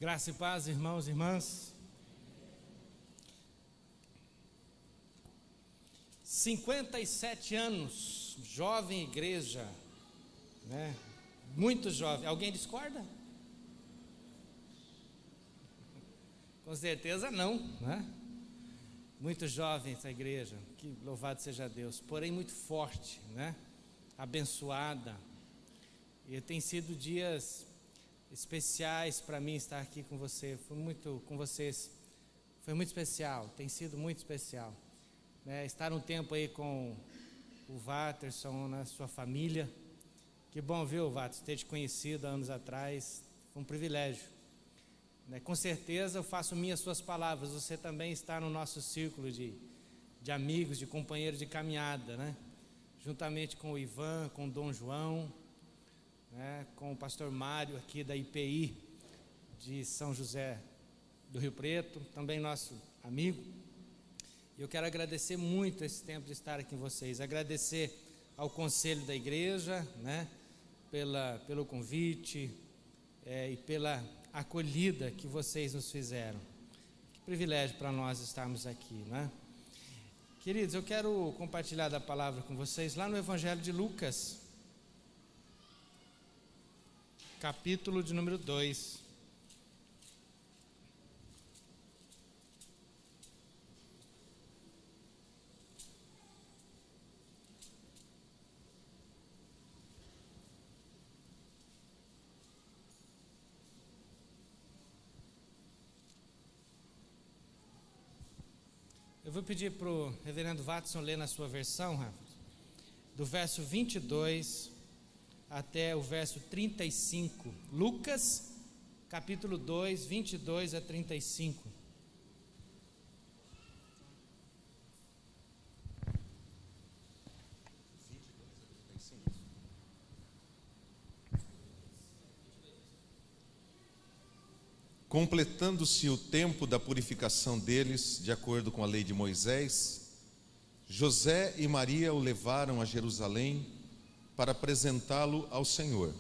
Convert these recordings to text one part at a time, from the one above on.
Graça e paz, irmãos e irmãs. 57 anos, jovem igreja, né? Muito jovem. Alguém discorda? Com certeza não, né? Muito jovem essa igreja, que louvado seja Deus, porém muito forte, né? Abençoada. E tem sido dias especiais para mim estar aqui com você, com vocês, foi muito especial, tem sido muito especial, né? Estar um tempo aí com o Watterson, na sua família, que bom, viu, Watterson, ter te conhecido há anos atrás, foi um privilégio, né? Com certeza eu faço minhas suas palavras, você também está no nosso círculo de amigos, de companheiros de caminhada, né? Juntamente com o Ivan, com o Dom João, né, com o pastor Mário aqui da IPI de São José do Rio Preto, também nosso amigo. E eu quero agradecer muito esse tempo de estar aqui com vocês, agradecer ao conselho da igreja, né, pelo convite e pela acolhida que vocês nos fizeram. Que privilégio para nós estarmos aqui, né? Queridos, eu quero compartilhar da palavra com vocês lá no Evangelho de Lucas, capítulo de número 2. Eu vou pedir para o reverendo Watson ler na sua versão, Rafa, do verso 22 até o verso 35, Lucas, capítulo 2, 22 a 35. Completando-se o tempo da purificação deles, de acordo com a lei de Moisés, José e Maria o levaram a Jerusalém para apresentá-lo ao Senhor.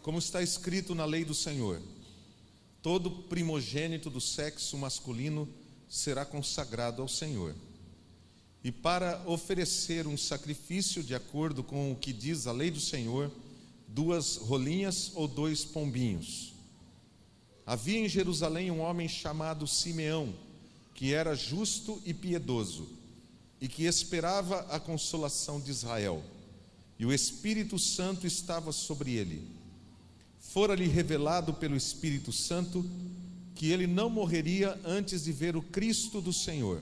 Como está escrito na lei do Senhor, todo primogênito do sexo masculino será consagrado ao Senhor. E para oferecer um sacrifício de acordo com o que diz a lei do Senhor, 2 rolinhas ou 2 pombinhos. Havia em Jerusalém um homem chamado Simeão, que era justo e piedoso, e que esperava a consolação de Israel. E o Espírito Santo estava sobre ele. Fora-lhe revelado pelo Espírito Santo que ele não morreria antes de ver o Cristo do Senhor.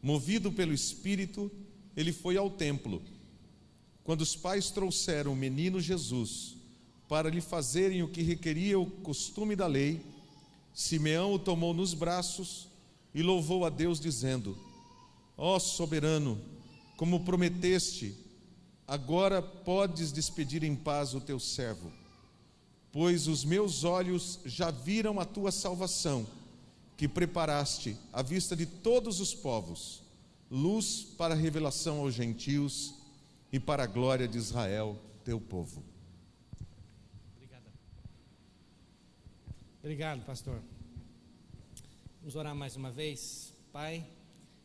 Movido pelo Espírito, ele foi ao templo. Quando os pais trouxeram o menino Jesus para lhe fazerem o que requeria o costume da lei, Simeão o tomou nos braços e louvou a Deus, dizendo: Ó soberano, como prometeste, agora podes despedir em paz o teu servo, pois os meus olhos já viram a tua salvação, que preparaste à vista de todos os povos, luz para a revelação aos gentios e para a glória de Israel, teu povo. Obrigado, pastor. Vamos orar mais uma vez. Pai,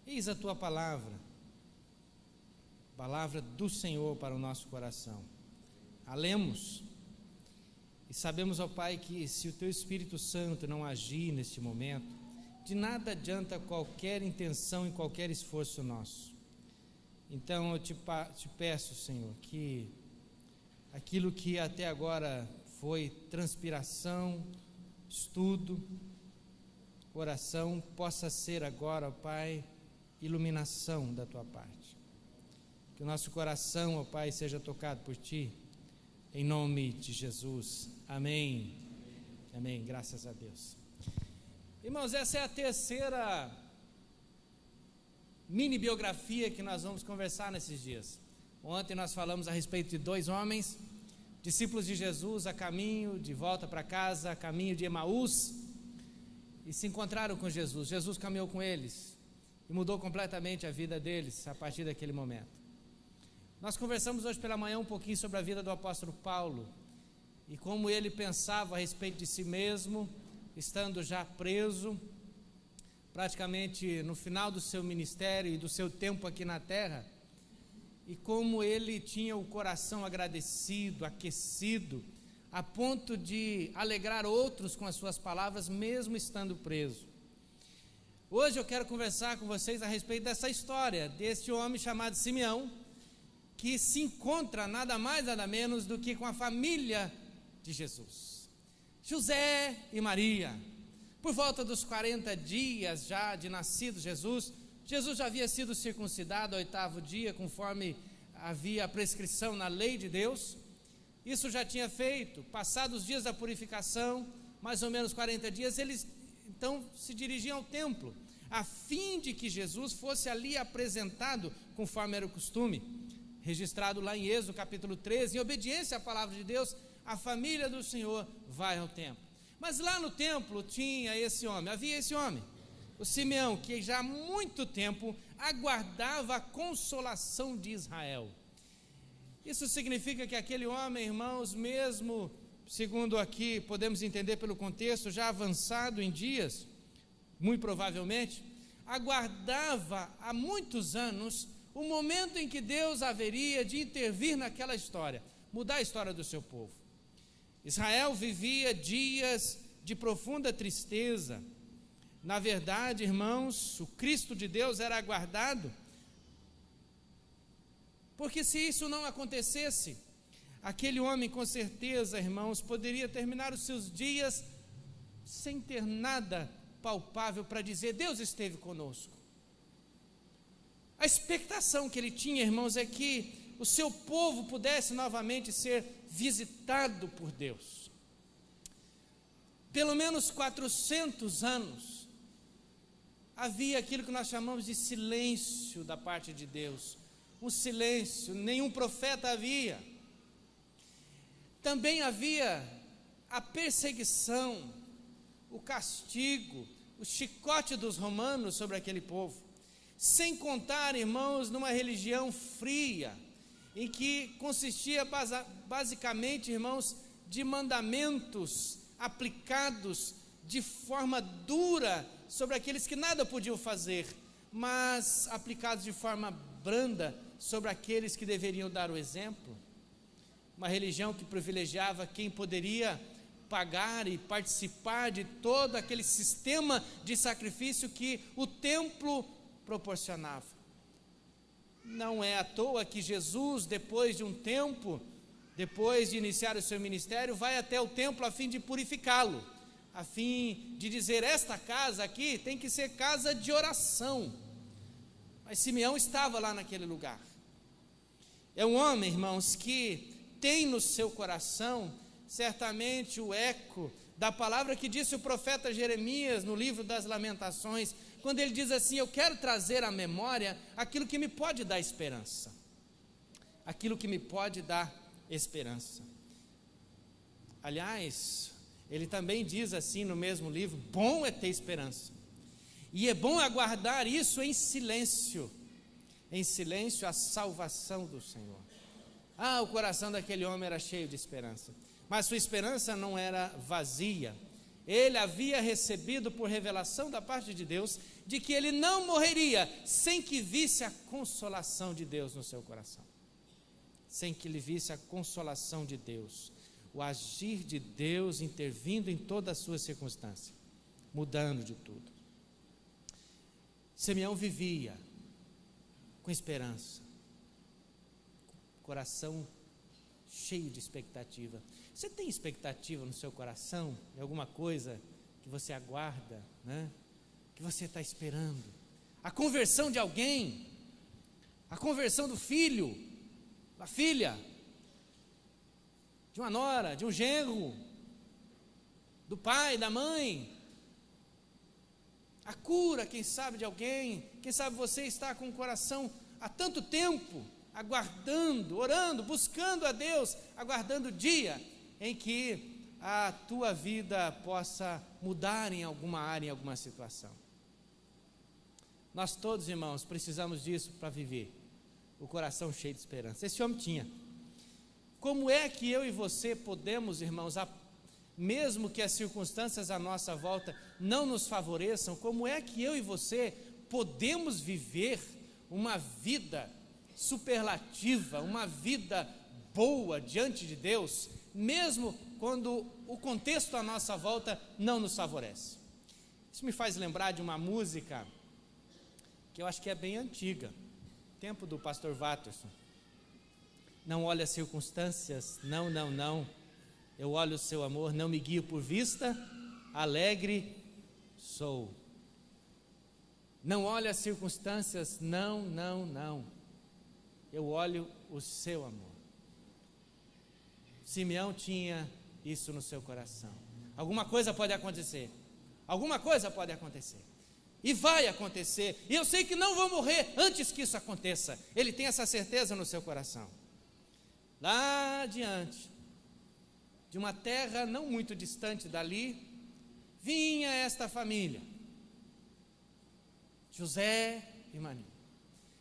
eis a tua palavra do Senhor para o nosso coração. A lemos e sabemos, ó Pai, que se o teu Espírito Santo não agir neste momento, de nada adianta qualquer intenção e qualquer esforço nosso. Então eu te peço, Senhor, que aquilo que até agora foi transpiração, estudo, oração, possa ser agora, ó Pai, iluminação da tua parte. Que o nosso coração, ó Pai, seja tocado por Ti, em nome de Jesus. Amém. Amém. Graças a Deus. Irmãos, essa é a terceira mini biografia que nós vamos conversar nesses dias. Ontem nós falamos a respeito de 2 homens, discípulos de Jesus, a caminho de volta para casa, a caminho de Emaús, e se encontraram com Jesus. Jesus caminhou com eles e mudou completamente a vida deles a partir daquele momento. Nós conversamos hoje pela manhã um pouquinho sobre a vida do apóstolo Paulo e como ele pensava a respeito de si mesmo, estando já preso, praticamente no final do seu ministério e do seu tempo aqui na terra, e como ele tinha o coração agradecido, aquecido, a ponto de alegrar outros com as suas palavras, mesmo estando preso. Hoje eu quero conversar com vocês a respeito dessa história, deste homem chamado Simeão, que se encontra nada mais, nada menos do que com a família de Jesus, José e Maria. Por volta dos 40 dias já de nascido Jesus já havia sido circuncidado ao 8º dia, conforme havia a prescrição na lei de Deus. Isso já tinha feito, passados os dias da purificação, mais ou menos 40 dias, eles então se dirigiam ao templo, a fim de que Jesus fosse ali apresentado, conforme era o costume, registrado lá em Êxodo capítulo 13, em obediência à palavra de Deus, a família do Senhor vai ao templo. Mas lá no templo havia esse homem, o Simeão, que já há muito tempo aguardava a consolação de Israel. Isso significa que aquele homem, irmãos, mesmo, segundo aqui podemos entender pelo contexto, já avançado em dias, muito provavelmente, aguardava há muitos anos o momento em que Deus haveria de intervir naquela história, mudar a história do seu povo. Israel vivia dias de profunda tristeza. Na verdade, irmãos, o Cristo de Deus era aguardado, porque se isso não acontecesse, aquele homem com certeza, irmãos, poderia terminar os seus dias sem ter nada palpável para dizer: Deus esteve conosco. A expectação que ele tinha, irmãos, é que o seu povo pudesse novamente ser visitado por Deus. Pelo menos 400 anos havia aquilo que nós chamamos de silêncio da parte de Deus, um silêncio, nenhum profeta havia. Também havia a perseguição, o castigo, o chicote dos romanos sobre aquele povo, sem contar, irmãos, numa religião fria, em que consistia basicamente, irmãos, de mandamentos aplicados de forma dura sobre aqueles que nada podiam fazer, mas aplicados de forma branda sobre aqueles que deveriam dar o exemplo. Uma religião que privilegiava quem poderia pagar e participar de todo aquele sistema de sacrifício que o templo proporcionava. Não é à toa que Jesus, depois de um tempo, depois de iniciar o seu ministério, vai até o templo a fim de purificá-lo, a fim de dizer: esta casa aqui tem que ser casa de oração. Mas Simeão estava lá naquele lugar. É um homem, irmãos, que tem no seu coração certamente o eco da palavra que disse o profeta Jeremias no livro das Lamentações, quando ele diz assim: eu quero trazer à memória aquilo que me pode dar esperança, aquilo que me pode dar esperança. Aliás, ele também diz assim no mesmo livro: bom é ter esperança, e é bom aguardar isso em silêncio a salvação do Senhor. O coração daquele homem era cheio de esperança, mas sua esperança não era vazia. Ele havia recebido por revelação da parte de Deus de que ele não morreria sem que visse a consolação de Deus no seu coração, sem que ele visse a consolação de Deus, o agir de Deus intervindo em todas as suas circunstâncias, mudando de tudo. Simeão vivia com esperança, coração cheio de expectativa. Você tem expectativa no seu coração de alguma coisa que você aguarda, né? Que você está esperando? A conversão de alguém, a conversão do filho, da filha, de uma nora, de um genro, do pai, da mãe, a cura, quem sabe, de alguém. Quem sabe você está com o coração há tanto tempo aguardando, orando, buscando a Deus, aguardando o dia em que a tua vida possa mudar em alguma área, em alguma situação. Nós todos, irmãos, precisamos disso para viver, o coração cheio de esperança. Esse homem tinha. Como é que eu e você podemos, irmãos, mesmo que as circunstâncias à nossa volta não nos favoreçam, como é que eu e você podemos viver uma vida superlativa, uma vida boa diante de Deus, mesmo quando o contexto à nossa volta não nos favorece? Isso me faz lembrar de uma música que eu acho que é bem antiga, tempo do pastor Watterson. Não olho as circunstâncias, não, não, não, eu olho o seu amor, não me guio por vista, alegre sou. Não olho as circunstâncias, não, não, não, eu olho o seu amor. Simeão tinha isso no seu coração. Alguma coisa pode acontecer, alguma coisa pode acontecer, e vai acontecer, e eu sei que não vou morrer antes que isso aconteça. Ele tem essa certeza no seu coração. Lá adiante, de uma terra não muito distante dali, vinha esta família, José e Maria,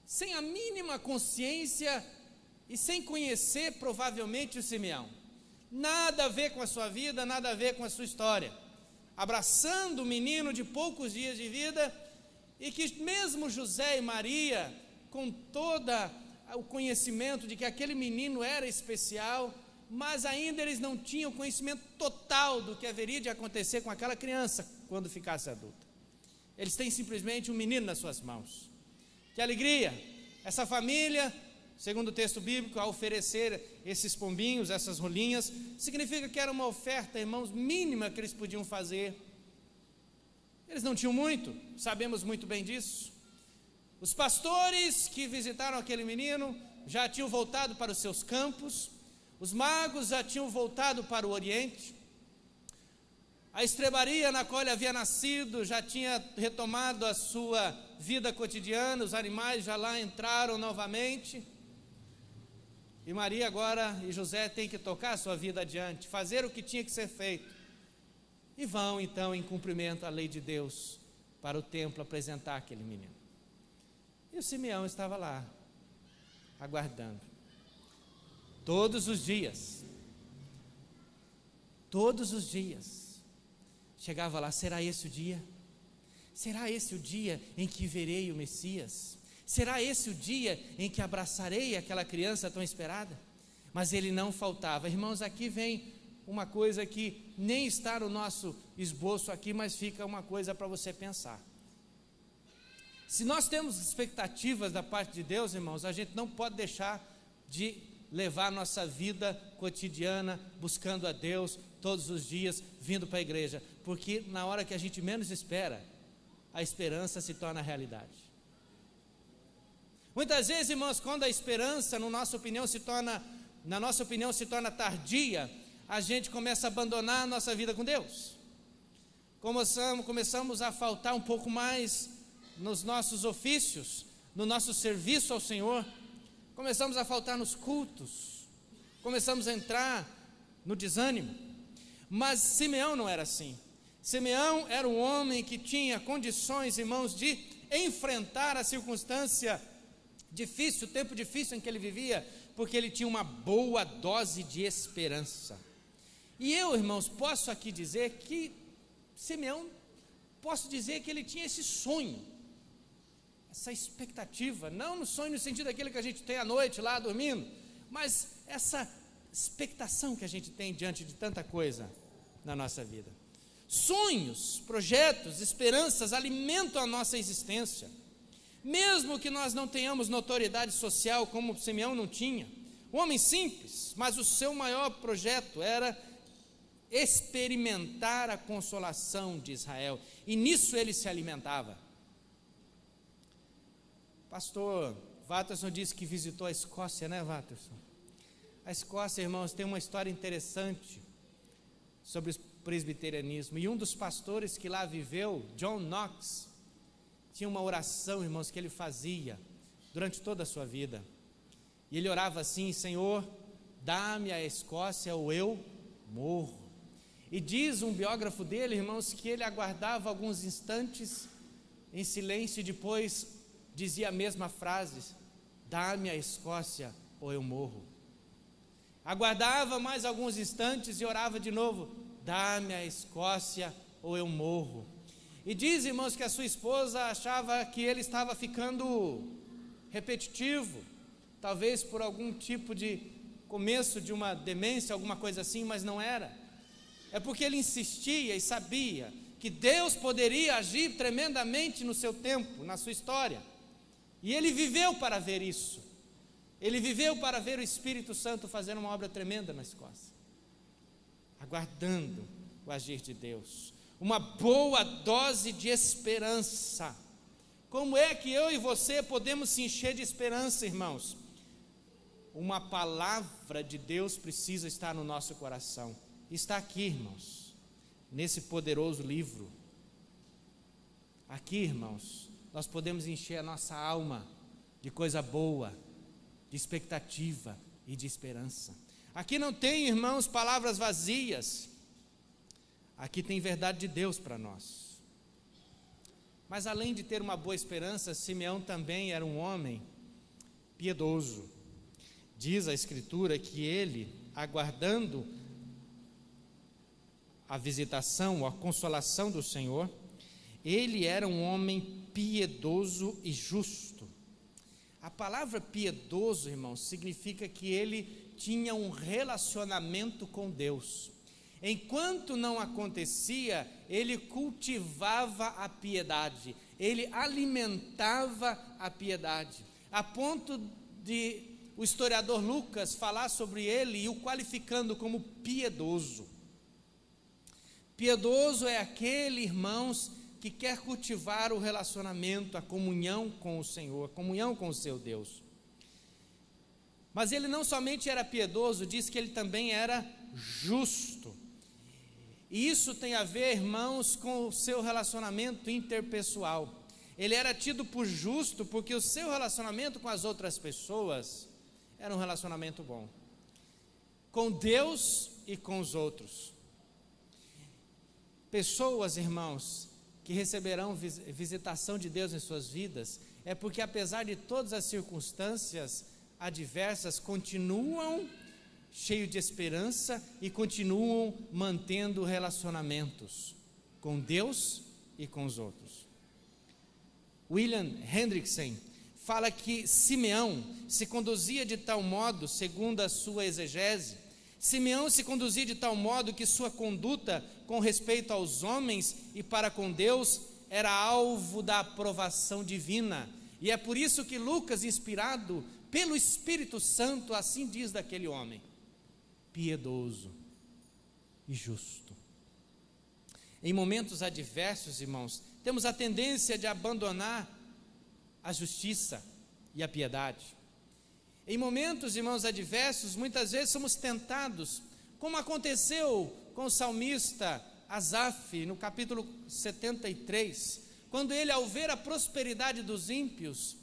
sem a mínima consciência e sem conhecer provavelmente o Simeão, nada a ver com a sua vida, nada a ver com a sua história, abraçando um menino de poucos dias de vida, e que mesmo José e Maria, com toda o conhecimento de que aquele menino era especial, mas ainda eles não tinham conhecimento total do que haveria de acontecer com aquela criança quando ficasse adulta. Eles têm simplesmente um menino nas suas mãos. Que alegria! Essa família, segundo o texto bíblico, ao oferecer esses pombinhos, essas rolinhas, significa que era uma oferta, irmãos, mínima que eles podiam fazer. Eles não tinham muito, sabemos muito bem disso. Os pastores que visitaram aquele menino já tinham voltado para os seus campos, os magos já tinham voltado para o Oriente, a estrebaria na qual ele havia nascido já tinha retomado a sua vida cotidiana, os animais já lá entraram novamente, e Maria agora e José têm que tocar a sua vida adiante, fazer o que tinha que ser feito, e vão então em cumprimento à lei de Deus para o templo apresentar aquele menino. E o Simeão estava lá, aguardando, todos os dias, chegava lá: será esse o dia? Será esse o dia em que verei o Messias? Será esse o dia em que abraçarei aquela criança tão esperada? Mas ele não faltava. Irmãos, aqui vem uma coisa que nem está no nosso esboço aqui, mas fica uma coisa para você pensar. Se nós temos expectativas da parte de Deus, irmãos, a gente não pode deixar de levar a nossa vida cotidiana buscando a Deus todos os dias, vindo para a igreja, porque na hora que a gente menos espera, a esperança se torna realidade. Muitas vezes, irmãos, quando a esperança, na nossa opinião, se torna tardia, a gente começa a abandonar a nossa vida com Deus. Começamos a faltar um pouco mais nos nossos ofícios, no nosso serviço ao Senhor, começamos a faltar nos cultos, começamos a entrar no desânimo. Mas Simeão não era assim. Simeão era um homem que tinha condições, irmãos, de enfrentar a circunstância difícil, o tempo difícil em que ele vivia, porque ele tinha uma boa dose de esperança. E eu, irmãos, posso aqui dizer que Simeão, posso dizer que ele tinha esse sonho, essa expectativa, não no sonho no sentido daquele que a gente tem à noite lá dormindo, mas essa expectação que a gente tem diante de tanta coisa na nossa vida. Sonhos, projetos, esperanças alimentam a nossa existência, mesmo que nós não tenhamos notoriedade social como Simeão não tinha, um homem simples, mas o seu maior projeto era experimentar a consolação de Israel, e nisso ele se alimentava. Pastor Watterson disse que visitou a Escócia, né, Watterson? A Escócia, irmãos, tem uma história interessante sobre o presbiterianismo, e um dos pastores que lá viveu, John Knox, tinha uma oração, irmãos, que ele fazia durante toda a sua vida, e ele orava assim: Senhor, dá-me a Escócia ou eu morro. E diz um biógrafo dele, irmãos, que ele aguardava alguns instantes em silêncio e depois dizia a mesma frase: dá-me a Escócia ou eu morro. Aguardava mais alguns instantes e orava de novo: dá-me a Escócia ou eu morro. E diz, irmãos, que a sua esposa achava que ele estava ficando repetitivo, talvez por algum tipo de começo de uma demência, alguma coisa assim, mas não era. É porque ele insistia e sabia que Deus poderia agir tremendamente no seu tempo, na sua história. E ele viveu para ver isso. Ele viveu para ver o Espírito Santo fazendo uma obra tremenda na Escócia, aguardando o agir de Deus. Uma boa dose de esperança. Como é que eu e você podemos se encher de esperança, irmãos? Uma palavra de Deus precisa estar no nosso coração. Está aqui, irmãos, nesse poderoso livro. Aqui, irmãos, nós podemos encher a nossa alma de coisa boa, de expectativa e de esperança. Aqui não tem, irmãos, palavras vazias. Aqui tem verdade de Deus para nós. Mas além de ter uma boa esperança, Simeão também era um homem piedoso. Diz a Escritura que ele, aguardando a visitação, a consolação do Senhor, ele era um homem piedoso e justo. A palavra piedoso, irmãos, significa que ele tinha um relacionamento com Deus. Enquanto não acontecia, ele cultivava a piedade, ele alimentava a piedade, a ponto de o historiador Lucas falar sobre ele e o qualificando como piedoso. Piedoso é aquele, irmãos, que quer cultivar o relacionamento, a comunhão com o Senhor, a comunhão com o seu Deus. Mas ele não somente era piedoso, diz que ele também era justo. E isso tem a ver, irmãos, com o seu relacionamento interpessoal. Ele era tido por justo porque o seu relacionamento com as outras pessoas era um relacionamento bom, com Deus e com os outros. Pessoas, irmãos, que receberão visitação de Deus em suas vidas, é porque apesar de todas as circunstâncias adversas, continuam cheios de esperança e continuam mantendo relacionamentos com Deus e com os outros. William Hendrickson fala que Simeão se conduzia de tal modo, segundo a sua exegese, Simeão se conduzia de tal modo que sua conduta com respeito aos homens e para com Deus era alvo da aprovação divina. E é por isso que Lucas, inspirado pelo Espírito Santo, assim diz daquele homem: piedoso e justo. Em momentos adversos, irmãos, temos a tendência de abandonar a justiça e a piedade. Em momentos, irmãos, adversos, muitas vezes somos tentados, como aconteceu com o salmista Asaf, no capítulo 73, quando ele, ao ver a prosperidade dos ímpios,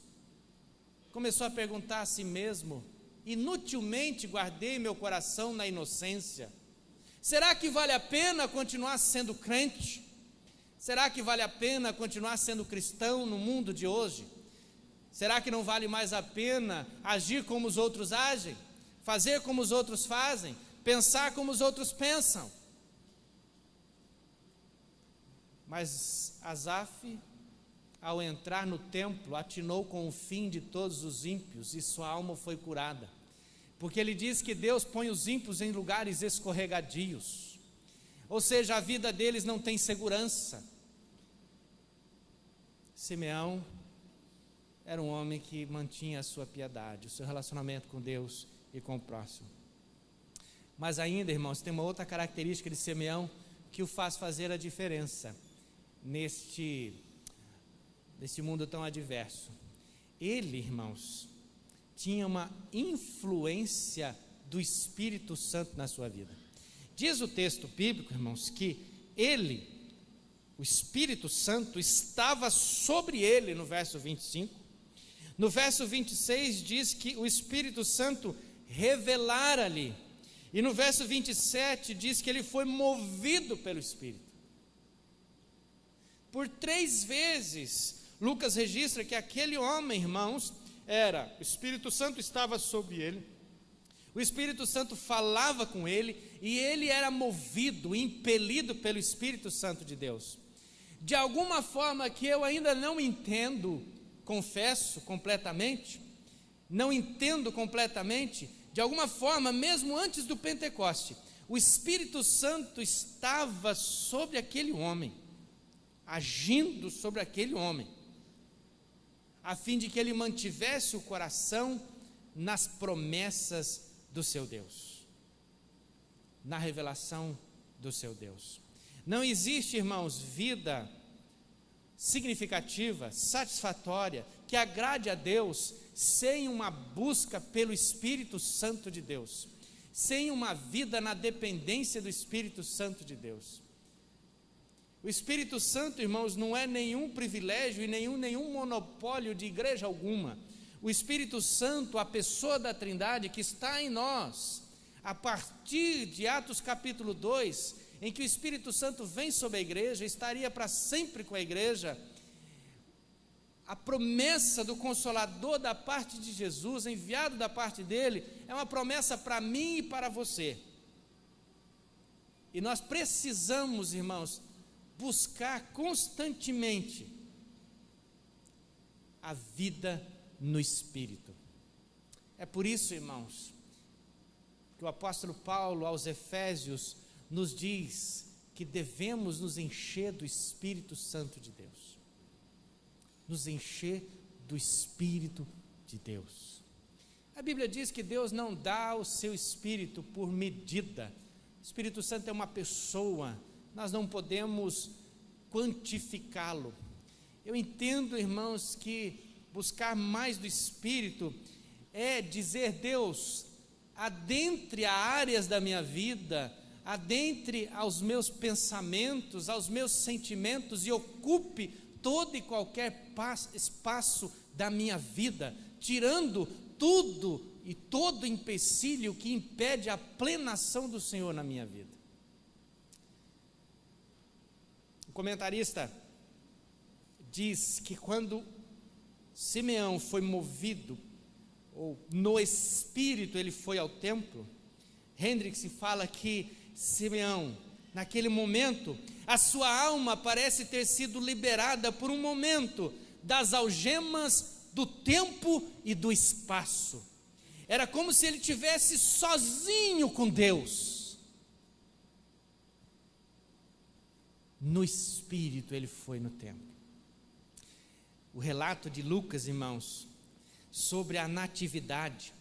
começou a perguntar a si mesmo: inutilmente guardei meu coração na inocência. Será que vale a pena continuar sendo crente? Será que vale a pena continuar sendo cristão no mundo de hoje? Será que não vale mais a pena agir como os outros agem, fazer como os outros fazem, pensar como os outros pensam? Mas Asaf, ao entrar no templo, atinou com o fim de todos os ímpios e sua alma foi curada, porque ele diz que Deus põe os ímpios em lugares escorregadios, ou seja, a vida deles não tem segurança. Simeão era um homem que mantinha a sua piedade, o seu relacionamento com Deus e com o próximo. Mas ainda, irmãos, tem uma outra característica de Simeão que o faz fazer a diferença neste mundo tão adverso. Ele, irmãos, tinha uma influência do Espírito Santo na sua vida. Diz o texto bíblico, irmãos, que ele, o Espírito Santo, estava sobre ele, no verso 25. No verso 26 diz que o Espírito Santo revelara-lhe. E no verso 27 diz que ele foi movido pelo Espírito. Por 3 vezes, Lucas registra que aquele homem, irmãos, o Espírito Santo estava sobre ele. O Espírito Santo falava com ele e ele era movido, impelido pelo Espírito Santo de Deus. De alguma forma que eu ainda não entendo, confesso completamente, não entendo completamente, de alguma forma, mesmo antes do Pentecoste, o Espírito Santo estava sobre aquele homem, agindo sobre aquele homem, a fim de que ele mantivesse o coração nas promessas do seu Deus, na revelação do seu Deus. Não existe, irmãos, vida significativa, satisfatória, que agrade a Deus, sem uma busca pelo Espírito Santo de Deus, sem uma vida na dependência do Espírito Santo de Deus. O Espírito Santo, irmãos, não é nenhum privilégio e nenhum monopólio de igreja alguma. O Espírito Santo, a pessoa da Trindade que está em nós, a partir de Atos capítulo 2, em que o Espírito Santo vem sobre a igreja, estaria para sempre com a igreja. A promessa do Consolador da parte de Jesus, enviado da parte dele, é uma promessa para mim e para você. E nós precisamos, irmãos, buscar constantemente a vida no Espírito. É por isso, irmãos, que o apóstolo Paulo aos Efésios nos diz que devemos nos encher do Espírito Santo de Deus. Nos encher do Espírito de Deus. A Bíblia diz que Deus não dá o seu Espírito por medida. O Espírito Santo é uma pessoa, nós não podemos quantificá-lo. Eu entendo, irmãos, que buscar mais do Espírito é dizer: Deus, adentre a áreas da minha vida, adentre aos meus pensamentos, aos meus sentimentos e ocupe todo e qualquer espaço da minha vida, tirando tudo e todo empecilho que impede a plena ação do Senhor na minha vida. O comentarista diz que quando Simeão foi movido, ou no Espírito ele foi ao templo, Hendricks fala que Simeão, naquele momento, a sua alma parece ter sido liberada por um momento das algemas do tempo e do espaço. Era como se ele tivesse sozinho com Deus. No Espírito ele foi no templo. O relato de Lucas, irmãos, sobre a natividade,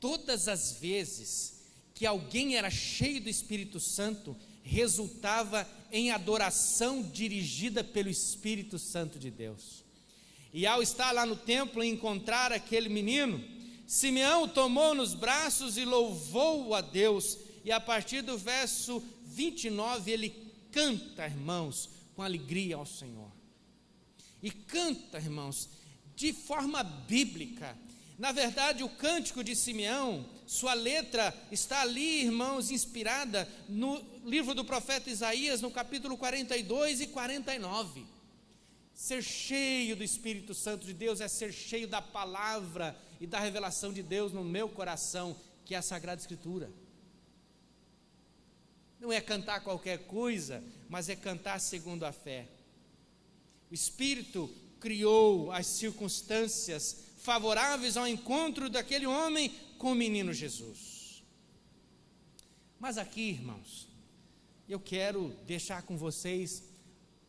todas as vezes que alguém era cheio do Espírito Santo, resultava em adoração dirigida pelo Espírito Santo de Deus. E ao estar lá no templo e encontrar aquele menino, Simeão o tomou nos braços e louvou a Deus. E a partir do verso 29 ele canta, irmãos, com alegria ao Senhor. E canta, irmãos, de forma bíblica. Na verdade, o cântico de Simeão, sua letra está ali, irmãos, inspirada no livro do profeta Isaías, no capítulo 42 e 49. Ser cheio do Espírito Santo de Deus é ser cheio da palavra e da revelação de Deus no meu coração, que é a Sagrada Escritura. Não é cantar qualquer coisa, mas é cantar segundo a fé. O Espírito criou as circunstâncias favoráveis ao encontro daquele homem com o menino Jesus. Mas aqui, irmãos, eu quero deixar com vocês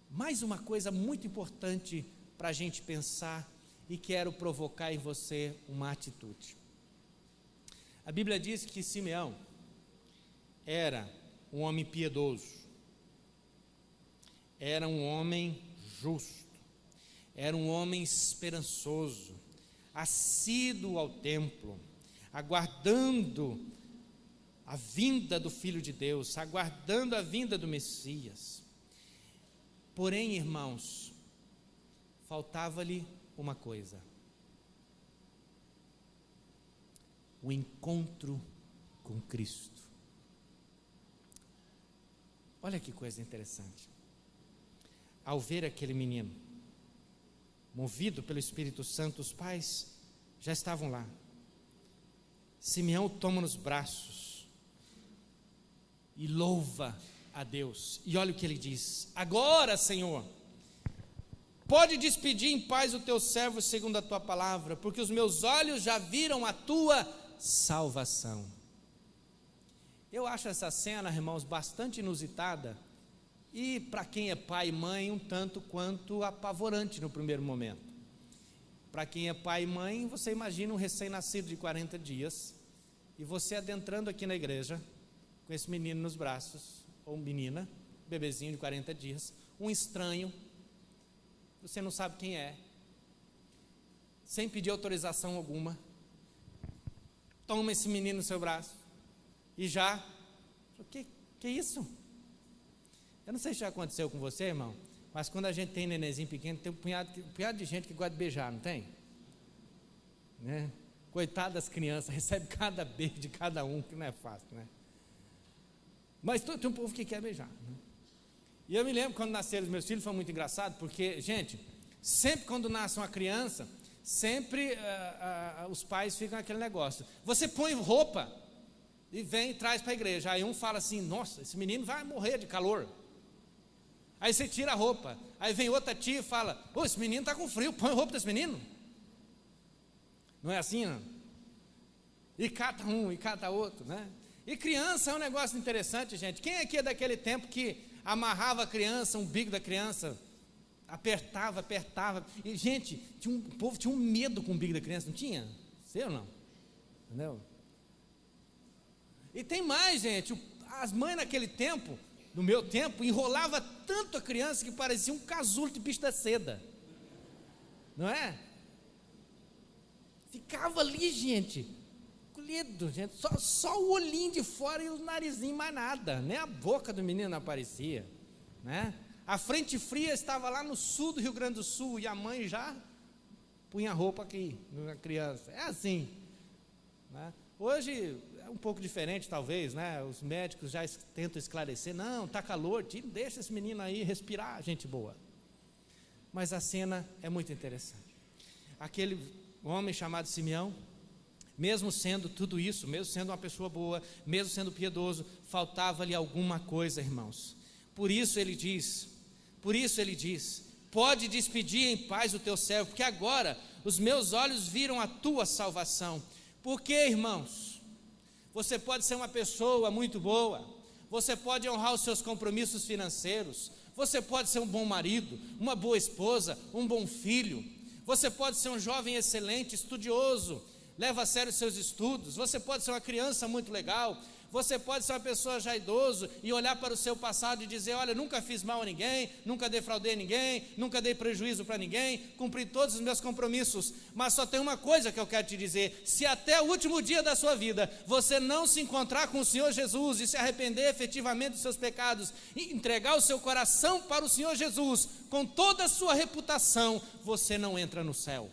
mais uma coisa muito importante para a gente pensar e quero provocar em você uma atitude. A Bíblia diz que Simeão era um homem piedoso, era um homem justo, era um homem esperançoso, assíduo ao templo, aguardando a vinda do Filho de Deus, aguardando a vinda do Messias. Porém, irmãos, faltava-lhe uma coisa: o encontro com Cristo. Olha que coisa interessante. Ao ver aquele menino, movido pelo Espírito Santo, os pais já estavam lá. Simeão o toma nos braços e louva a Deus. E olha o que ele diz: agora, Senhor, pode despedir em paz o teu servo segundo a tua palavra, porque os meus olhos já viram a tua salvação. Eu acho essa cena, irmãos, bastante inusitada e, para quem é pai e mãe, um tanto quanto apavorante no primeiro momento. Para quem é pai e mãe, você imagina um recém-nascido de 40 dias e você adentrando aqui na igreja com esse menino nos braços, ou menina, bebezinho de 40 dias, um estranho, você não sabe quem é, sem pedir autorização alguma, toma esse menino no seu braço e já, o que é isso? Eu não sei se já aconteceu com você, irmão, mas quando a gente tem nenenzinho pequeno, tem um punhado de gente que gosta de beijar, não tem? Né? Coitado das crianças, recebe cada beijo de cada um, que não é fácil, né? Mas tem um povo que quer beijar, né? E eu me lembro quando nasceram os meus filhos, foi muito engraçado, porque, gente, sempre quando nasce uma criança, sempre os pais ficam aquele negócio, você põe roupa e vem e traz para a igreja, aí um fala assim, nossa, esse menino vai morrer de calor. Aí você tira a roupa, aí vem outra tia e fala, ô, esse menino está com frio, põe roupa desse menino. Não é assim, não? E cata um, e cata outro, né? E criança é um negócio interessante, gente. Quem aqui é daquele tempo que amarrava a criança, o umbigo da criança, apertava, e gente, o povo tinha um medo com o umbigo da criança, não tinha? Sei ou não? Entendeu? E tem mais, gente, as mães naquele tempo, no meu tempo, enrolava tanto a criança que parecia um casulo de bicho da seda, não é? Ficava ali, gente, colhido, gente, só o olhinho de fora e o narizinho, mais nada, nem a boca do menino aparecia, né? A frente fria estava lá no sul do Rio Grande do Sul e a mãe já punha roupa aqui na criança, é assim, né? Hoje é um pouco diferente talvez, né? Os médicos já tentam esclarecer, não, está calor, deixa esse menino aí respirar, gente boa. Mas a cena é muito interessante. Aquele homem chamado Simeão, mesmo sendo tudo isso, mesmo sendo uma pessoa boa, mesmo sendo piedoso, faltava-lhe alguma coisa, irmãos. Por isso ele diz, pode despedir em paz o teu servo, porque agora os meus olhos viram a tua salvação. Porque, irmãos, você pode ser uma pessoa muito boa, você pode honrar os seus compromissos financeiros, você pode ser um bom marido, uma boa esposa, um bom filho, você pode ser um jovem excelente, estudioso, leva a sério os seus estudos, você pode ser uma criança muito legal, você pode ser uma pessoa já idoso e olhar para o seu passado e dizer, olha, nunca fiz mal a ninguém, nunca defraudei ninguém, nunca dei prejuízo para ninguém, cumpri todos os meus compromissos, mas só tem uma coisa que eu quero te dizer, se até o último dia da sua vida, você não se encontrar com o Senhor Jesus e se arrepender efetivamente dos seus pecados, e entregar o seu coração para o Senhor Jesus, com toda a sua reputação, você não entra no céu.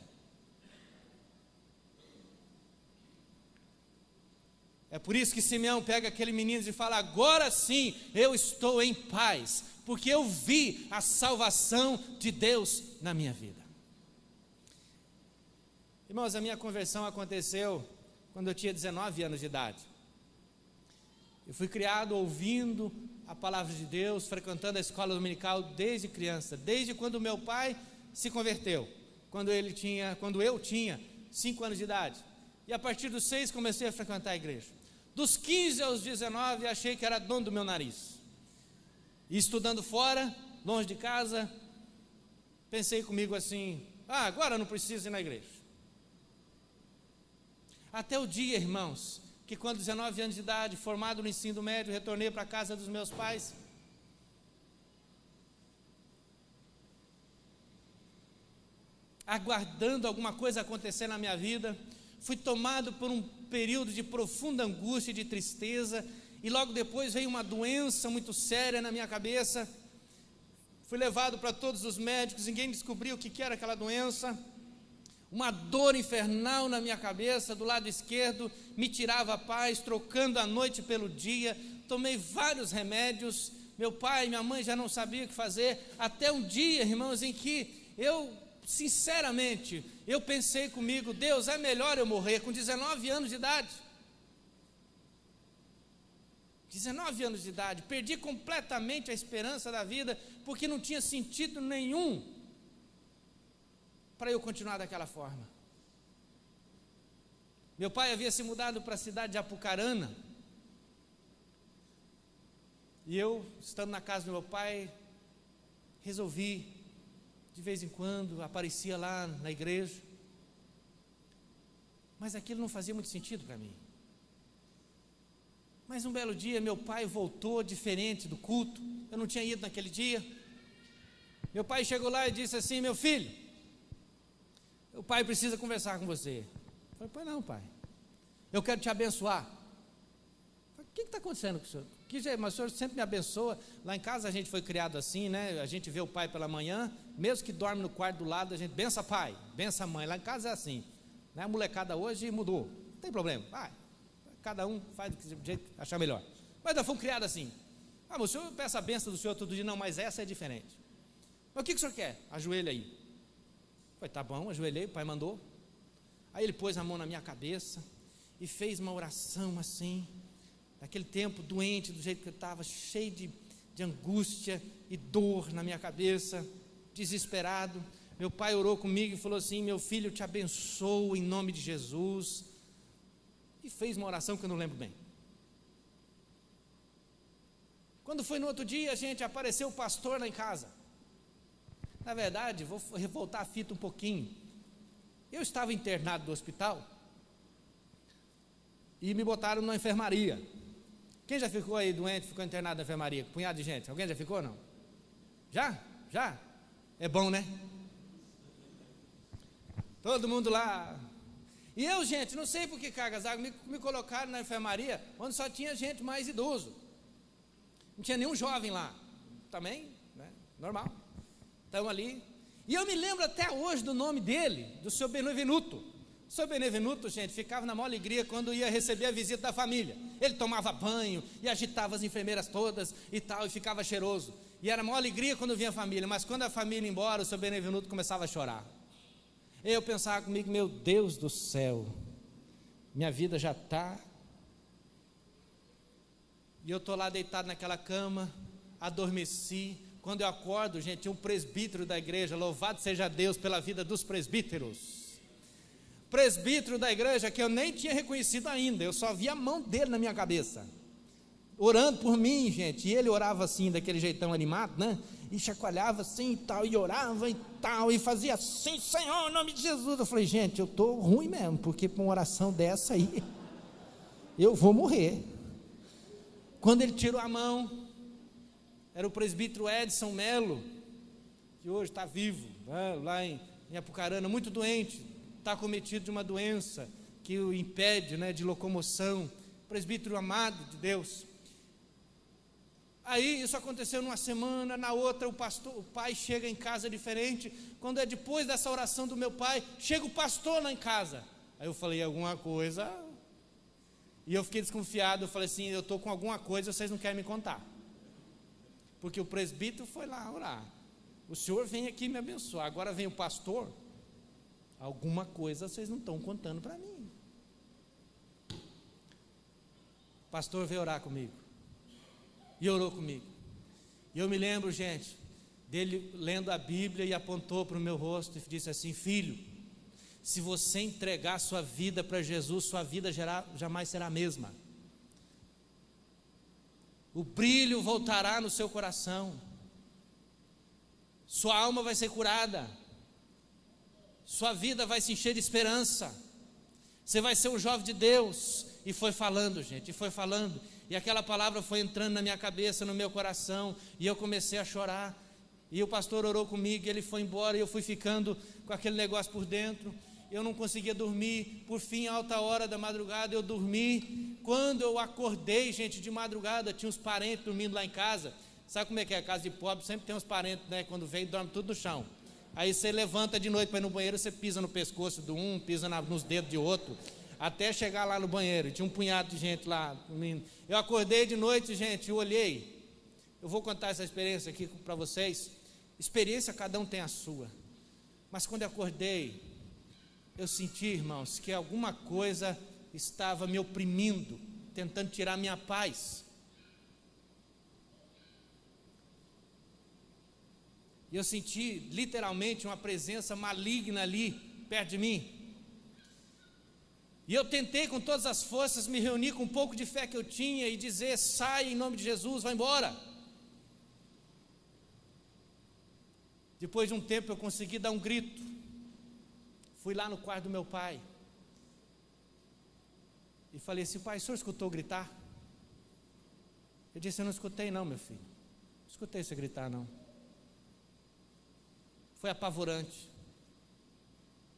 É por isso que Simeão pega aquele menino e fala, agora sim eu estou em paz, porque eu vi a salvação de Deus na minha vida. Irmãos, a minha conversão aconteceu quando eu tinha 19 anos de idade. Eu fui criado ouvindo a palavra de Deus, frequentando a escola dominical desde criança, desde quando meu pai se converteu, quando eu tinha 5 anos de idade. E a partir dos 6 comecei a frequentar a igreja. Dos 15 aos 19 achei que era dono do meu nariz. E estudando fora, longe de casa, pensei comigo assim, agora não preciso ir na igreja. Até o dia, irmãos, que quando 19 anos de idade, formado no ensino médio, retornei para a casa dos meus pais. Aguardando alguma coisa acontecer na minha vida, fui tomado por um período de profunda angústia e de tristeza, e logo depois veio uma doença muito séria na minha cabeça. Fui levado para todos os médicos, ninguém descobriu o que era aquela doença. Uma dor infernal na minha cabeça, do lado esquerdo, me tirava a paz, trocando a noite pelo dia. Tomei vários remédios, meu pai e minha mãe já não sabiam o que fazer, até um dia, irmãos, em que sinceramente, eu pensei comigo, Deus, é melhor eu morrer com 19 anos de idade. 19 anos de idade, perdi completamente a esperança da vida, porque não tinha sentido nenhum para eu continuar daquela forma. Meu pai havia se mudado para a cidade de Apucarana, e eu, estando na casa do meu pai, resolvi, de vez em quando, aparecia lá na igreja, mas aquilo não fazia muito sentido para mim. Mas um belo dia, meu pai voltou diferente do culto, eu não tinha ido naquele dia. Meu pai chegou lá e disse assim: meu filho, o pai precisa conversar com você. Eu falei: pois não, pai, eu quero te abençoar. O que está acontecendo com o senhor? Mas o senhor sempre me abençoa. Lá em casa a gente foi criado assim, né? A gente vê o pai pela manhã, mesmo que dorme no quarto do lado, a gente bença pai, bença mãe. Lá em casa é assim, né? A molecada hoje mudou, não tem problema, vai, cada um faz do jeito que achar melhor. Mas nós fomos criados assim. Mas o senhor peça a benção do senhor todo dia. Não, mas essa é diferente. Mas o que o senhor quer? Ajoelha aí. Foi, tá bom, ajoelhei, o pai mandou. Aí ele pôs a mão na minha cabeça e fez uma oração assim. Naquele tempo, doente, do jeito que eu estava, cheio de angústia e dor na minha cabeça, desesperado. Meu pai orou comigo e falou assim: meu filho, eu te abençoo em nome de Jesus. E fez uma oração que eu não lembro bem. Quando foi no outro dia, gente, apareceu o pastor lá em casa. Na verdade, vou voltar a fita um pouquinho. Eu estava internado no hospital e me botaram na enfermaria. Quem já ficou aí doente, ficou internado na enfermaria? Um punhado de gente. Alguém já ficou, não? Já? Já? É bom, né? Todo mundo lá. E eu, gente, não sei por que cargas d'água, me colocaram na enfermaria, onde só tinha gente mais idoso. Não tinha nenhum jovem lá. Também, né? Normal. Estamos ali. E eu me lembro até hoje do nome dele, do seu Benevenuto. O seu Benevenuto, gente, ficava na maior alegria quando ia receber a visita da família. Ele tomava banho e agitava as enfermeiras todas e tal, e ficava cheiroso. E era a maior alegria quando vinha a família, mas quando a família ia embora, o seu Benevenuto começava a chorar. Eu pensava comigo: meu Deus do céu, minha vida já está. E eu estou lá deitado naquela cama, adormeci. Quando eu acordo, gente, tinha um presbítero da igreja, louvado seja Deus pela vida dos presbíteros. Presbítero da igreja que eu nem tinha reconhecido ainda, eu só via a mão dele na minha cabeça, orando por mim, gente. E ele orava assim, daquele jeitão animado, né? E chacoalhava assim e tal, e orava e tal, e fazia assim: Senhor, em nome de Jesus. Eu falei: gente, eu estou ruim mesmo, porque com uma oração dessa aí, eu vou morrer. Quando ele tirou a mão, era o presbítero Edson Melo, que hoje está vivo, né, lá em Apucarana, muito doente, está cometido de uma doença que o impede, né, de locomoção. Presbítero amado de Deus. Aí isso aconteceu numa semana, na outra o pai chega em casa diferente. Quando é depois dessa oração do meu pai, chega o pastor lá em casa. Aí eu falei: alguma coisa. E eu fiquei desconfiado, eu falei assim: eu estou com alguma coisa, vocês não querem me contar. Porque o presbítero foi lá orar. O senhor vem aqui me abençoar, agora vem o pastor. Alguma coisa vocês não estão contando para mim. O pastor veio orar comigo. E orou comigo. E eu me lembro, gente, dele lendo a Bíblia e apontou para o meu rosto e disse assim: filho, se você entregar sua vida para Jesus, sua vida jamais será a mesma. O brilho voltará no seu coração. Sua alma vai ser curada. Sua vida vai se encher de esperança. Você vai ser um jovem de Deus. E foi falando, gente, e foi falando. E aquela palavra foi entrando na minha cabeça, no meu coração, e eu comecei a chorar. E o pastor orou comigo, ele foi embora, e eu fui ficando com aquele negócio por dentro. Eu não conseguia dormir. Por fim, alta hora da madrugada, eu dormi. Quando eu acordei, gente, de madrugada, tinha uns parentes dormindo lá em casa. Sabe como é que é? A casa de pobre sempre tem uns parentes, né? Quando vem, dorme tudo no chão. Aí você levanta de noite para ir no banheiro, você pisa no pescoço de um, pisa nos dedos de outro, até chegar lá no banheiro. E tinha um punhado de gente lá dormindo. Eu acordei de noite, gente, e olhei. Eu vou contar essa experiência aqui para vocês. Experiência, cada um tem a sua. Mas quando eu acordei, eu senti, irmãos, que alguma coisa estava me oprimindo, tentando tirar minha paz. E eu senti literalmente uma presença maligna ali, perto de mim. E eu tentei com todas as forças me reunir com um pouco de fé que eu tinha e dizer: sai em nome de Jesus, vai embora. Depois de um tempo eu consegui dar um grito. Fui lá no quarto do meu pai e falei assim: pai, o senhor escutou gritar? Ele disse: eu não escutei não, meu filho. Não escutei você gritar não. Foi apavorante.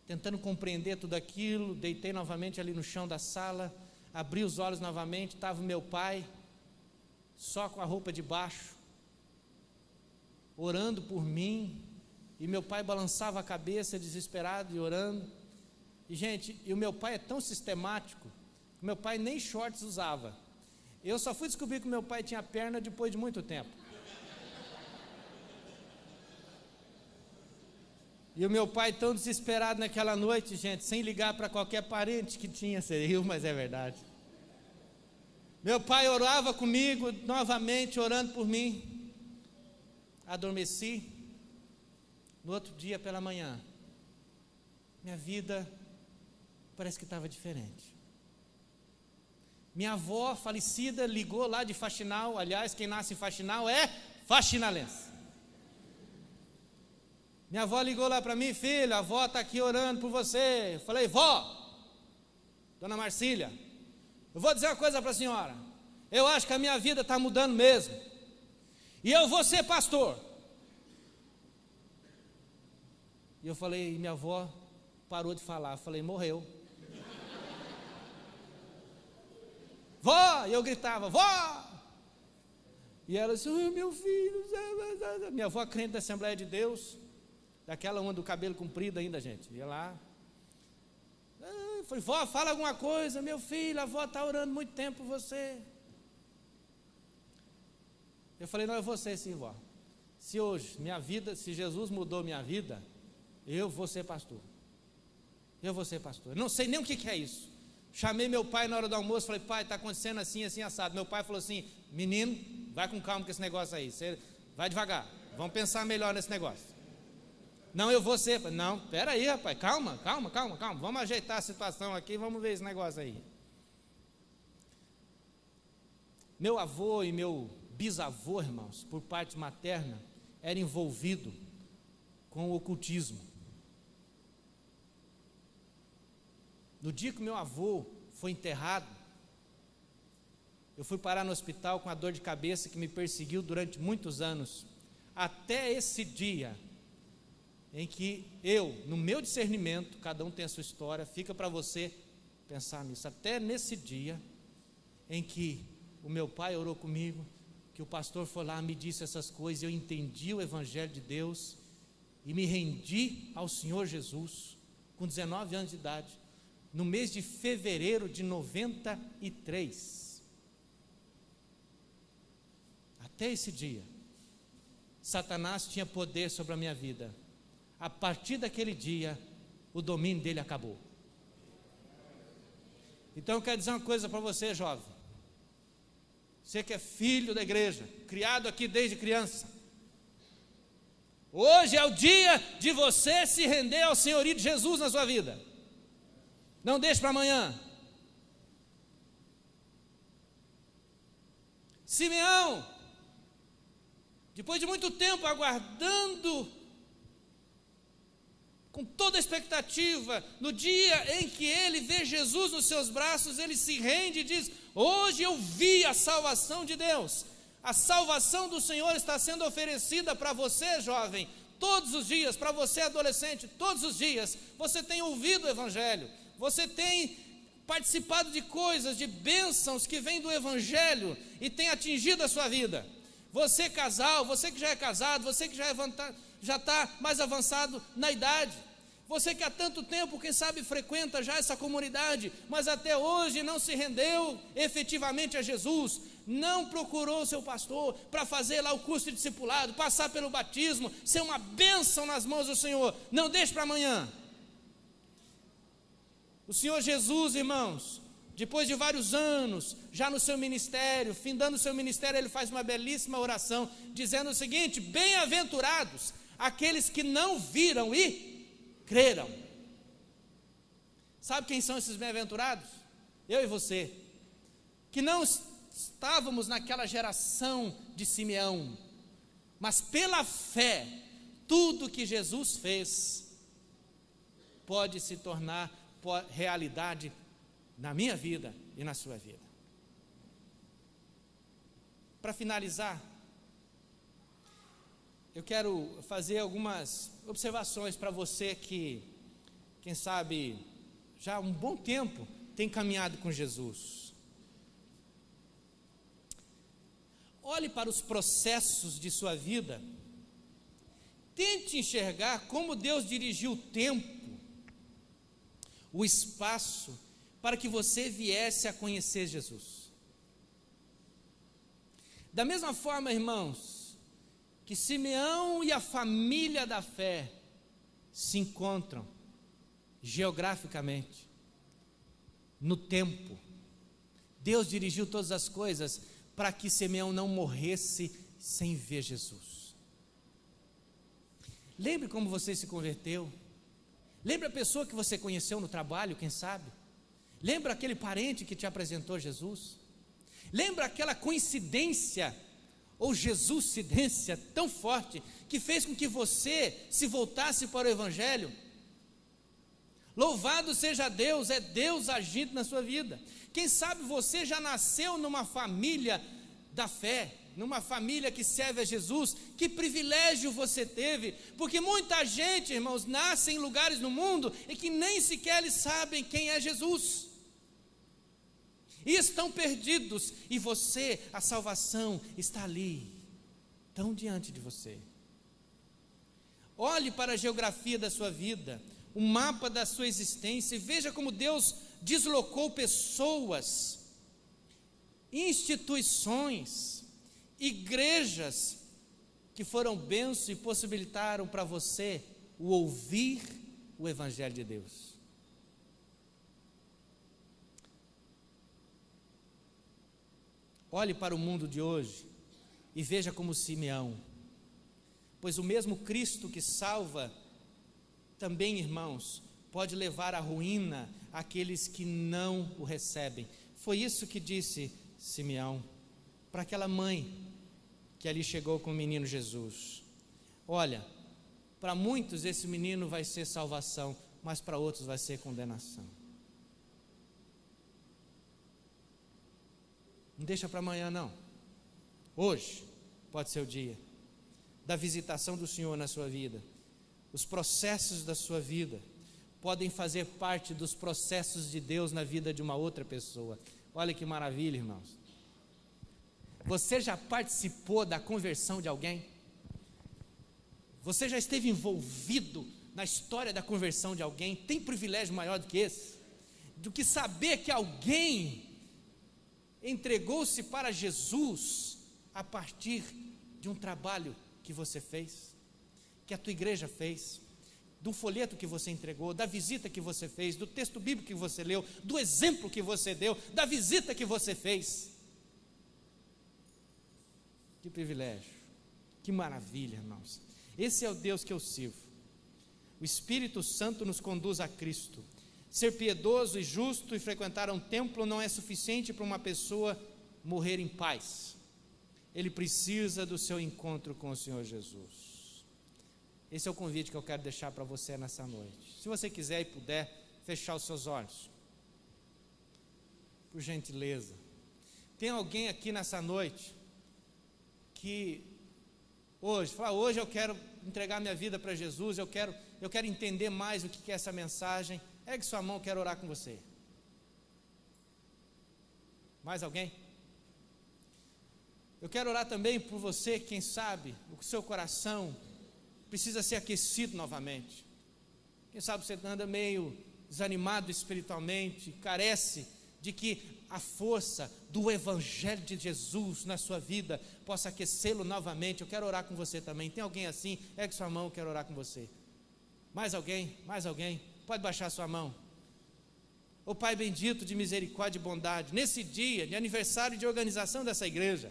Tentando compreender tudo aquilo, deitei novamente ali no chão da sala, abri os olhos novamente, estava o meu pai, só com a roupa de baixo, orando por mim, e meu pai balançava a cabeça desesperado e orando. E gente, e o meu pai é tão sistemático, que meu pai nem shorts usava. Eu só fui descobrir que meu pai tinha perna depois de muito tempo. E o meu pai tão desesperado naquela noite, gente, sem ligar para qualquer parente que tinha, você riu, mas é verdade. Meu pai orava comigo, novamente orando por mim. Adormeci. No outro dia pela manhã, minha vida parece que estava diferente. Minha avó falecida ligou lá de Faxinal. Aliás, quem nasce em Faxinal é faxinalense. Minha avó ligou lá para mim: filho, a avó está aqui orando por você. Eu falei: vó, dona Marcília, eu vou dizer uma coisa para a senhora. Eu acho que a minha vida está mudando mesmo, e eu vou ser pastor. E eu falei, e minha avó parou de falar. Eu falei: morreu. Vó! E eu gritava: vó! E ela disse: oh, meu filho. Minha avó crente da Assembleia de Deus, daquela uma do cabelo comprido ainda, gente. Ia lá. Eu falei: vó, fala alguma coisa. Meu filho, a avó está orando muito tempo por você. Eu falei: não, é você sim, vó. Se hoje, minha vida, se Jesus mudou minha vida, eu vou ser pastor. Eu vou ser pastor. Eu não sei nem o que é isso. Chamei meu pai na hora do almoço, falei: pai, está acontecendo assim, assim, assado. Meu pai falou assim: menino, vai com calma com esse negócio aí, você vai devagar, vamos pensar melhor nesse negócio. Não, eu vou ser. Não, espera aí, rapaz, calma, vamos ajeitar a situação aqui, vamos ver esse negócio aí. Meu avô e meu bisavô, irmãos, por parte materna, era envolvido com o ocultismo. No dia que meu avô foi enterrado, eu fui parar no hospital com a dor de cabeça que me perseguiu durante muitos anos, até esse dia em que eu, no meu discernimento, cada um tem a sua história, fica para você pensar nisso, até nesse dia em que o meu pai orou comigo, que o pastor foi lá, me disse essas coisas, eu entendi o Evangelho de Deus e me rendi ao Senhor Jesus, com 19 anos de idade, no mês de fevereiro de 93. Até esse dia, Satanás tinha poder sobre a minha vida. A partir daquele dia, o domínio dele acabou. Então eu quero dizer uma coisa para você, jovem. Você que é filho da igreja, criado aqui desde criança, hoje é o dia de você se render ao senhorio de Jesus na sua vida. Não deixe para amanhã. Simeão, depois de muito tempo aguardando, com toda a expectativa, no dia em que ele vê Jesus nos seus braços, ele se rende e diz: hoje eu vi a salvação de Deus. A salvação do Senhor está sendo oferecida para você, jovem, todos os dias, para você, adolescente, todos os dias. Você tem ouvido o Evangelho, você tem participado de coisas, de bênçãos que vêm do Evangelho e tem atingido a sua vida. Você casal, você que já é casado, você que já está mais avançado na idade, você que há tanto tempo, quem sabe, frequenta já essa comunidade, mas até hoje não se rendeu efetivamente a Jesus, não procurou o seu pastor para fazer lá o curso de discipulado, passar pelo batismo, ser uma bênção nas mãos do Senhor. Não deixe para amanhã. O Senhor Jesus, irmãos, depois de vários anos, já no seu ministério, findando o seu ministério, ele faz uma belíssima oração, dizendo o seguinte: bem-aventurados aqueles que não viram e creram. Sabe quem são esses bem-aventurados? Eu e você, que não estávamos naquela geração de Simeão, mas pela fé, tudo que Jesus fez pode se tornar realidade na minha vida e na sua vida. Para finalizar, eu quero fazer algumas observações para você que, quem sabe, já há um bom tempo tem caminhado com Jesus. Olhe para os processos de sua vida, tente enxergar como Deus dirigiu o tempo, o espaço, para que você viesse a conhecer Jesus. Da mesma forma, irmãos, que Simeão e a família da fé se encontram geograficamente, no tempo, Deus dirigiu todas as coisas para que Simeão não morresse sem ver Jesus. Lembre como você se converteu. Lembra a pessoa que você conheceu no trabalho, quem sabe? Lembra aquele parente que te apresentou Jesus? Lembra aquela coincidência ou Jesuscidência tão forte que fez com que você se voltasse para o Evangelho? Louvado seja Deus, é Deus agindo na sua vida. Quem sabe você já nasceu numa família da fé, numa família que serve a Jesus. Que privilégio você teve, porque muita gente, irmãos, nasce em lugares no mundo e que nem sequer eles sabem quem é Jesus, e estão perdidos, e você, a salvação está ali, tão diante de você. Olhe para a geografia da sua vida, o mapa da sua existência, e veja como Deus deslocou pessoas, instituições, igrejas, que foram bênçãos e possibilitaram para você o ouvir o Evangelho de Deus. Olhe para o mundo de hoje e veja como Simeão, pois o mesmo Cristo que salva, também, irmãos, pode levar à ruína aqueles que não o recebem. Foi isso que disse Simeão para aquela mãe que ali chegou com o menino Jesus. Olha, para muitos esse menino vai ser salvação, mas para outros vai ser condenação. Não deixa para amanhã não. Hoje pode ser o dia da visitação do Senhor na sua vida. Os processos da sua vida podem fazer parte dos processos de Deus na vida de uma outra pessoa. Olha que maravilha, irmãos. Você já participou da conversão de alguém? Você já esteve envolvido na história da conversão de alguém? Tem privilégio maior do que esse? Do que saber que alguém entregou-se para Jesus a partir de um trabalho que você fez, que a tua igreja fez, do folheto que você entregou, da visita que você fez, do texto bíblico que você leu, do exemplo que você deu, da visita que você fez. Que privilégio, que maravilha, irmãos. Esse é o Deus que eu sirvo. O Espírito Santo nos conduz a Cristo. Ser piedoso e justo e frequentar um templo não é suficiente para uma pessoa morrer em paz. Ele precisa do seu encontro com o Senhor Jesus. Esse é o convite que eu quero deixar para você nessa noite. Se você quiser e puder, fechar os seus olhos. Por gentileza. Tem alguém aqui nessa noite que hoje eu quero entregar minha vida para Jesus, eu quero entender mais o que é essa mensagem. Ergue sua mão, quero orar com você. Mais alguém? Eu quero orar também por você, quem sabe o seu coração precisa ser aquecido novamente. Quem sabe você anda meio desanimado espiritualmente, carece de que a força do Evangelho de Jesus na sua vida possa aquecê-lo novamente. Eu quero orar com você também. Tem alguém assim? Ergue sua mão, eu quero orar com você. Mais alguém? Mais alguém? Pode baixar sua mão. Ô Pai bendito de misericórdia e bondade, nesse dia de aniversário de organização dessa igreja,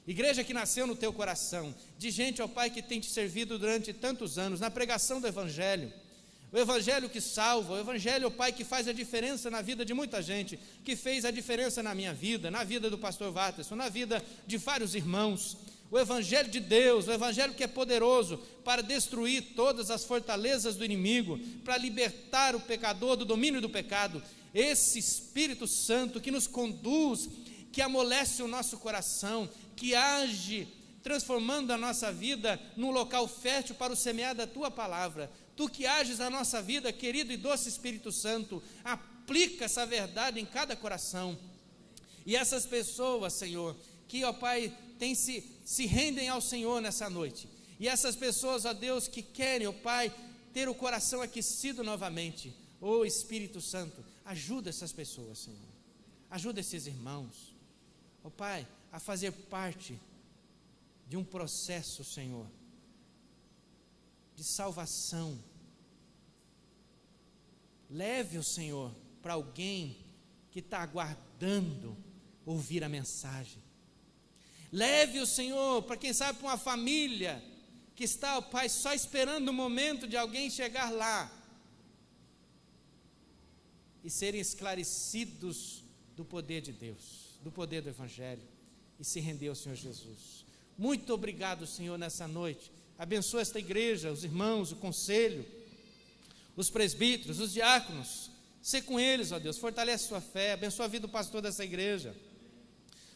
Igreja que nasceu no teu coração, de gente, ó Pai, que tem te servido durante tantos anos, na pregação do Evangelho, o Evangelho que salva, o Evangelho, ó Pai, que faz a diferença na vida de muita gente, que fez a diferença na minha vida, na vida do pastor Watterson, na vida de vários irmãos, o Evangelho de Deus, o Evangelho que é poderoso para destruir todas as fortalezas do inimigo, para libertar o pecador do domínio do pecado, esse Espírito Santo que nos conduz, que amolece o nosso coração, que age transformando a nossa vida num local fértil para o semear da Tua palavra. Tu que ages na nossa vida, querido e doce Espírito Santo, aplica essa verdade em cada coração. E essas pessoas, Senhor, que, ó Pai, se rendem ao Senhor nessa noite. E essas pessoas, ó Deus, que querem, ó Pai, ter o coração aquecido novamente. Ó Espírito Santo, ajuda essas pessoas, Senhor. Ajuda esses irmãos, ó Pai, a fazer parte de um processo, Senhor, de salvação. Leve o Senhor para alguém que está aguardando ouvir a mensagem. Leve o Senhor para quem sabe para uma família que está, ó Pai, só esperando o momento de alguém chegar lá e serem esclarecidos do poder de Deus, do poder do Evangelho, e se render ao Senhor Jesus. Muito obrigado, Senhor, nessa noite. Abençoa esta igreja, os irmãos, o conselho, os presbíteros, os diáconos. Sê com eles, ó Deus, fortalece sua fé, abençoa a vida do pastor dessa igreja,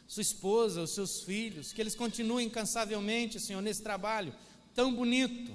sua esposa, os seus filhos, que eles continuem incansavelmente, Senhor, nesse trabalho tão bonito,